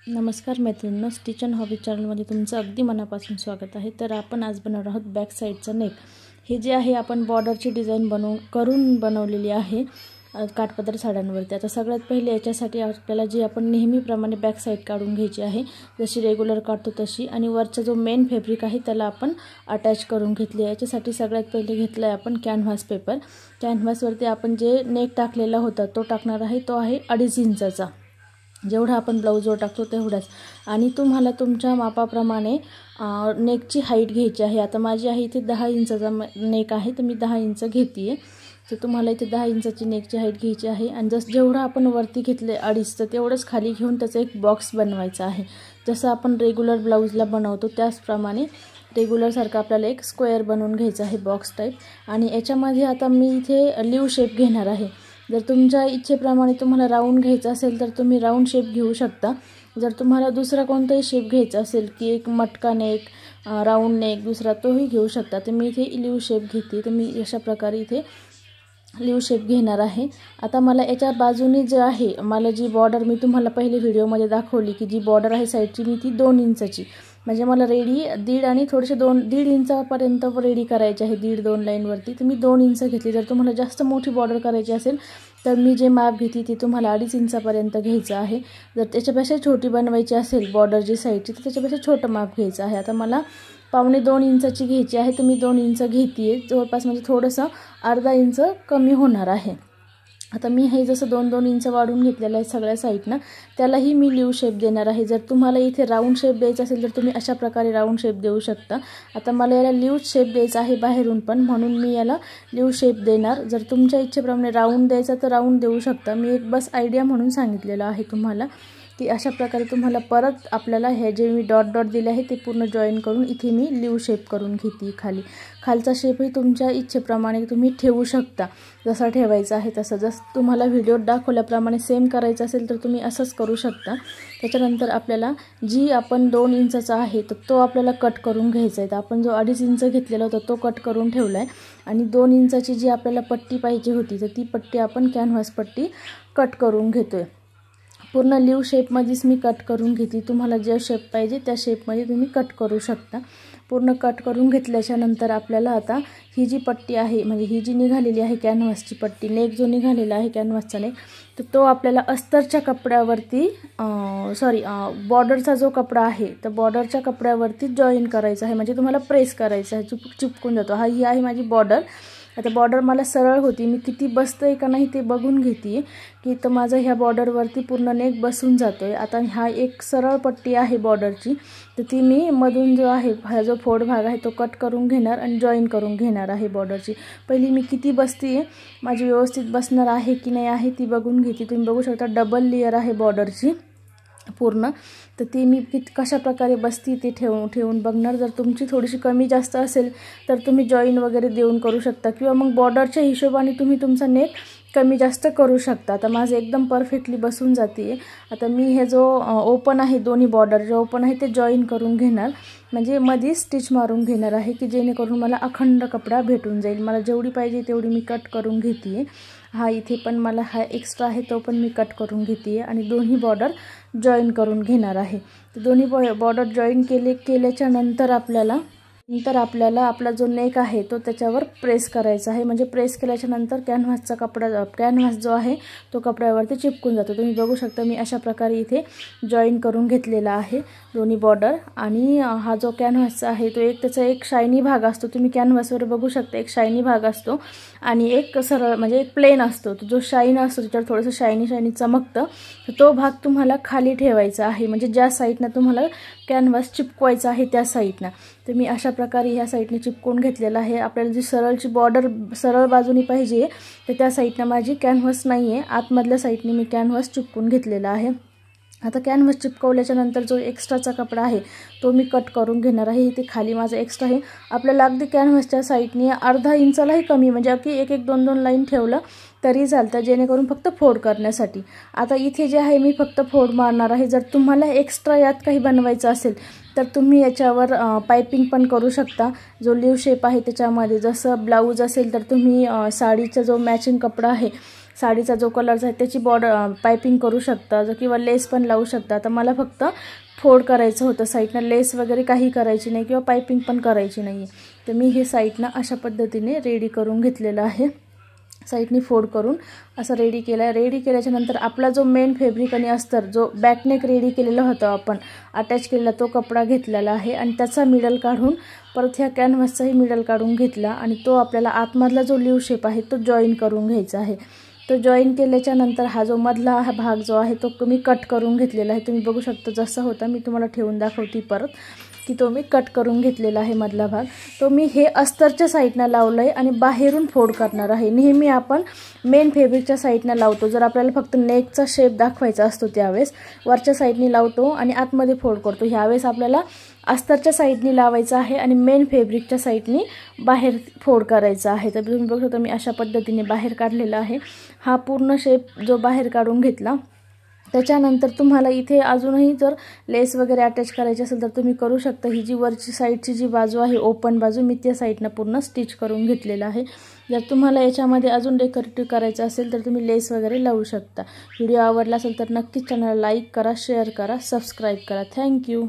नमस्कार मैत्रिणींनो, stitch and hobby चॅनलमध्ये तुमचं अगदी मनापासून स्वागत आहे। तर आपण आज बनवणार आहोत बॅक साईडचा नेक। हे जे आहे आपण बॉर्डरची डिझाइन बनवलेली आहे काठपदर साड्यांवरती। आता सगळ्यात पहिले याच्यासाठी आपल्याला जी आपण नेहमीप्रमाणे बॅक साईड काढून घ्यायची आहे, जशी रेग्युलर काढतो तशी, आणि वरचा जो मेन फॅब्रिक आहे त्याला आपण अटॅच करून घेतले। याच्यासाठी सगळ्यात पहिले घेतला आहे आपण कॅनव्हास पेपर। कॅनव्हासवरती आपण जे नेक टाकलेला होता तो टाकणार आहे, तो आहे 2.5 इंचाचा। जेवढा आपण ब्लाउजवर टाकतो तेवढाच, आणि तुम्हाला तुमच्या मापाप्रमाणे नेकची हाईट घ्यायची आहे। आता माझी आहे इथे 10 इंचाचा नेक आहे, तर मी 10 इंच घेते। तर तुम्हाला इथे 10 इंचाची नेकची हाईट घ्यायची आहे, आणि जेवढा आपण वरती घेतले 2.5, तर तेवढंच खाली घेऊन त्याचा एक बॉक्स बनवायचा आहे। जसं आपण रेग्युलर ब्लाउजला बनवतो त्याचप्रमाणे रेग्युलर सारखा आपल्याला एक स्क्वेअर बनवून घ्यायचा आहे, बॉक्स टाईप। आणि याच्यामध्ये आता मी इथे लीव शेप घेणार आहे। जर तुमच्या इच्छेप्रमाणे तुम्हाला राऊंड घ्यायचा असेल तर तुम्ही राऊंड शेप घेऊ शकता। जर तुम्हाला दुसरा कोणताही शेप घ्यायचा असेल की एक मटका नेक, राऊंड नेक दुसरा, तोही घेऊ शकता। तर मी इथे लीव शेप घेते, तर मी अशा प्रकारे इथे लीव शेप घेणार आहे। आता मला याच्या बाजूने जे आहे, मला जी बॉर्डर मी तुम्हाला पहिले व्हिडिओमध्ये दाखवली की जी बॉर्डर आहे साईडची, मी ती 2 इंचाची, म्हणजे मला रेडी 1.5 आणि थोडेसे 1.5 इंचापर्यंत रेडी करायचे आहे, 1.5-2 लाईनवरती। तर मी 2 इंच घेतली। जर तुम्हाला जास्त मोठी बॉर्डर करायची असेल तर मी जे माप घेते ते तुम्हाला 2.5 इंचापर्यंत घ्यायचं आहे। जर त्याच्यापेक्षा छोटी बनवायची असेल बॉर्डर जी साईडची, तर त्याच्यापेक्षा छोटं माप घ्यायचं आहे। आता मला 1.25-2 इंचाची घ्यायची आहे, तर मी 2 इंच घेते आहे, जवळपास म्हणजे थोडंसं अर्धा इंच कमी होणार आहे। आता मी हे जसं 2-2 इंच वाढून घेतलेलं आहे सगळ्या साईडनं, त्यालाही मी लीव शेप देणार आहे। जर तुम्हाला इथे राऊंड शेप द्यायचा असेल तर तुम्ही अशा प्रकारे राऊंड शेप देऊ शकता। आता मला याला लीव शेप द्यायचा आहे बाहेरून पण, म्हणून मी याला लीव शेप देणार। जर तुमच्या इच्छेप्रमाणे राऊंड द्यायचा तर राऊंड देऊ शकता। मी एक बस आयडिया म्हणून सांगितलेलं आहे तुम्हाला की अशा प्रकारे तुम्हाला परत आपल्याला हे जे मी डॉट डॉट दिले आहे ते पूर्ण जॉईन करून इथे मी लीव शेप करून घेते। खालचा शेपही तुमच्या इच्छेप्रमाणे तुम्ही ठेवू शकता, जसा ठेवायचा आहे तसं। जसं तुम्हाला व्हिडिओत दाखवल्याप्रमाणे सेम करायचं असेल तर तुम्ही असंच करू शकता। त्याच्यानंतर आपल्याला जी आपण 2 इंचाचा आहे तर तो आपल्याला कट करून घ्यायचा आहे। तर आपण जो 2.5 इंच घेतलेला होता तो कट करून ठेवला आहे, आणि 2 इंचाची जी आपल्याला पट्टी पाहिजे होती तर ती पट्टी आपण कॅनव्हास पट्टी कट करून घेतोय। पूर्ण लीव शेपमध्येच मी कट करून घेतली। तुम्हाला जे शेप पाहिजे त्या शेपमध्ये तुम्ही कट करू शकता। पूर्ण कट करून घेतल्याच्या नंतर आपल्याला आता ही जी पट्टी आहे, म्हणजे ही जी निघालेली आहे कॅनव्हासची पट्टी, नेक जो निघालेला आहे कॅनव्हासचा नेक, तर तो आपल्याला अस्तरच्या कपड्यावरती बॉर्डरचा जो कपडा आहे तर बॉर्डरच्या कपड्यावरती जॉईन करायचा आहे, म्हणजे तुम्हाला प्रेस करायचा आहे, चिपकून जातो। ही आहे माझी बॉर्डर। आता बॉर्डर मला सरळ होती, मी किती बसतंय का नाही ते बघून घेते की तर माझं ह्या बॉर्डरवरती पूर्ण नेक बसून जातोय। आता हा एक सरळ पट्टी आहे बॉर्डरची, तर ती मी मधून जो आहे हा जो फोड भाग आहे तो कट करून घेणार आणि जॉईन करून घेणार आहे बॉर्डरची। पहिली मी किती बसते, माझी व्यवस्थित बसणार आहे की नाही आहे ती बघून घेते। तुम्ही बघू शकता डबल लेयर आहे बॉर्डरची पूर्ण, तर ती मी कशा प्रकारे बसती ते ठेवून बघणार। जर तुमची थोडीशी कमी जास्त असेल तर तुम्ही जॉईन वगैरे देऊन करू शकता, किंवा मग बॉर्डरच्या हिशोबाने तुम्ही तुमचा नेक कमी जास्त करू शकता। आता माझं एकदम परफेक्टली बसून जाते। आता मी हे जो ओपन आहे, दोन्ही बॉर्डर जे ओपन आहे ते जॉईन करून घेणार, म्हणजे मध्ये स्टिच मारून घेणार आहे की जेणेकरून मला अखंड कपडा भेटून जाईल। मला जेवढी पाहिजे तेवढी मी कट करून घेते। हा इथे पण मला हा एक्स्ट्रा आहे तो पण मी कट करून घेते, आणि दोन्ही बॉर्डर जॉईन करून घेणार आहे। तर दोन्ही बॉर्डर जॉईन केल्याच्या नंतर आपल्याला आपला जो नेक आहे तो त्याच्यावर प्रेस करायचा आहे, म्हणजे प्रेस केल्याच्या नंतर कॅनव्हास जो आहे तो कपड्यावरती चिपकून जातो। तुम्ही बघू शकता मी अशा प्रकारे इथे जॉईन करून घेतलेला आहे दोन्ही बॉर्डर। आणि हा जो कॅनव्हासचा आहे तो त्याचा एक शायनी भाग असतो, तुम्ही कॅनव्हासवर बघू शकता एक शायनी भाग असतो आणि एक सरळ म्हणजे एक प्लेन असतो। तो जो शाईन असतो त्याच्यावर थोडंसं शायनी चमकतं, तर तो भाग तुम्हाला खाली ठेवायचा आहे, म्हणजे ज्या साईडनं तुम्हाला कॅनव्हास चिपकवायचा आहे त्या साईडनं। तर मी अशा प्रकारे ह्या साईडने चिपकून घेतलेला आहे। आपल्याला जी सरळची बॉर्डर सरळ बाजूनी पाहिजे तर त्या साईडनं माझी कॅनव्हास नाही आहे, आतमधल्या साईडने मी कॅनव्हास चिपकून घेतलेला आहे। आता कॅनव्हास चिपकवल्याच्या नंतर जो एक्स्ट्राचा कपडा आहे तो मी कट करून घेणार आहे। इथे खाली माझा एक्स्ट्रा आहे, आपल्याला अगदी कॅनव्हासच्या साईडने अर्धा इंचालाही कमी, म्हणजे अगदी 1-2 लाईन ठेवलं तरी चालतं, जेणेकरून फक्त फोल्ड करण्यासाठी। आता इथे जे आहे मी फक्त फोल्ड मारणार आहे। जर तुम्हाला एक्स्ट्रा यात काही बनवायचं असेल तर तुम्ही याच्यावर पाइपिंग पण करू शकता। जो लीव शेप आहे त्याच्यामध्ये जसं ब्लाऊज असेल तर तुम्ही साडीचा जो मॅचिंग कपडा आहे साडीचा जो कलर आहे त्याची बॉर्डर पायपिंग करू शकता किंवा लेस पण लावू शकता। तर मला फक्त फोल्ड करायचं होतं साईडनं, लेस वगैरे काही करायची नाही किंवा पायपिंग पण करायची नाही। तर मी हे साईडनं अशा पद्धतीने रेडी करून घेतलेलं आहे। साईडनी फोल्ड करून असं रेडी केलं। रेडी केल्याच्या नंतर आपला जो मेन फॅब्रिक आणि अस्तर जो बॅकनेक रेडी केलेला होता आपण अटॅच केलेला तो कपडा घेतलेला आहे आणि त्याचा मिडल काढून परत ह्या कॅनव्हासचाही मिडल काढून घेतला आणि तो आपल्याला आतमधला जो लीव शेप आहे तो जॉईन करून घ्यायचा आहे। तो जॉईन केल्याच्या नंतर हा जो मधला हा भाग जो आहे तो मी कट करून घेतलेला आहे। तुम्ही बघू शकता जसा होता मी तुम्हाला ठेवून दाखवते परत की तो मी कट करून घेतलेला आहे मधला भाग। तो मी हे अस्तरच्या साईडनं लावलंय आणि बाहेरून फोल्ड करणार आहे। नेहमी आपण मेन फॅब्रिकच्या साईडनं लावतो, जर आपल्याला फक्त नेकचा शेप दाखवायचा असतो त्यावेळेस वरच्या साईडनी लावतो आणि आतमध्ये फोल्ड करतो। ह्यावेळेस आपल्याला अस्तरच्या साईडनी लावायचं आहे आणि मेन फॅब्रिकच्या साईडनी बाहेर फोल्ड करायचा आहे। तर तुम्ही बघू शकता मी अशा पद्धतीने बाहेर काढलेला आहे। हा पूर्ण शेप जो बाहेर काढून घेतला त्याच्यानंतर तुम्हाला इथे अजूनही जर लेस वगैरे अटॅच करायची असेल तर तुम्ही करू शकता। ही जी वरची साईडची जी बाजू आहे ओपन बाजू मी त्या साईडनं पूर्ण स्टिच करून घेतलेलं आहे। जर तुम्हाला याच्यामध्ये अजून डेकोरेटिव्ह करायचं असेल तर तुम्ही लेस वगैरे लावू शकता। व्हिडिओ आवडला असेल तर नक्कीच चॅनलला लाईक करा, शेअर करा, सबस्क्राईब करा। थँक्यू।